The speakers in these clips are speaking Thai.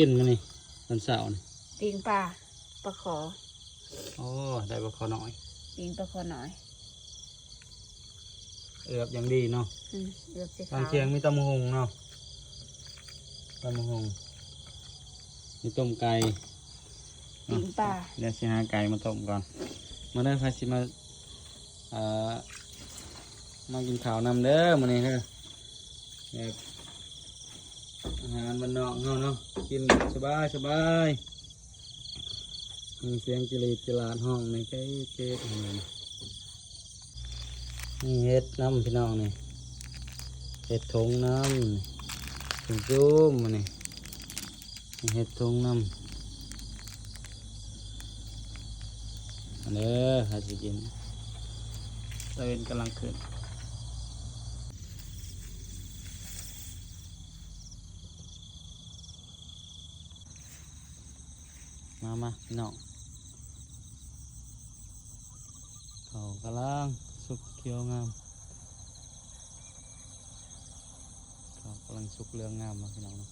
กินมันนี่ตอนเช้านี่ ปิงปลาปลาขอ โอ้ได้ปลาคอน้อย ปิงปลาขอหน่อย เอือบอย่างดีเนาะ เลือกสี ตอ ขาน ว เที่ยงมีตำมะฮงเนาะตำมะฮงมีต้มไก่ ปิงปลา เดี๋ยวสิหาไก่มาต้มก่อนมาเด้อพาสิมามากินข้าวนำเด้อมื้อนี้เด้อแบบอาหารบ้านนอกเนาะกินสบายสบายมีเสียงจิลีจิลาดห้องในใกล้เจ๊นี่เฮ็ดน้ำพี่น้องนี่เฮ็ดทงน้ำถึงจุ้มมื้อนี้เฮ็ดทงน้ำอันเด้อหาสิกินตะเวนกำลังขึ้นมาพี่น้องเขากำลังสุกเขียวงามเขากำลังสุกเหลืองงามมาพี่น้องเนาะ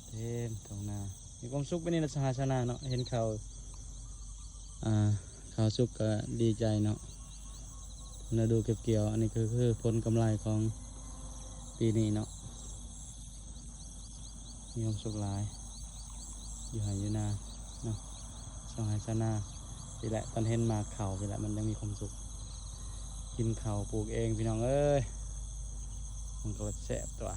เต็มตรงหน้ามีความสุขไปนี่นะสหชนะเนาะเห็นเขาเขาสุกก็ดีใจเนาะเราดูเก็บเกี่ยวอันนี้คือผลกำไรของปีนี้เนาะมีความสุขหลายอยู่หายอยู่นาเนาะสองหายชนะนี่แหละตอนเห็นมาเข่านี่แหละมันยังมีความสุขกินเข่าปลูกเองพี่น้องเอ้ยมันก็แสบตัว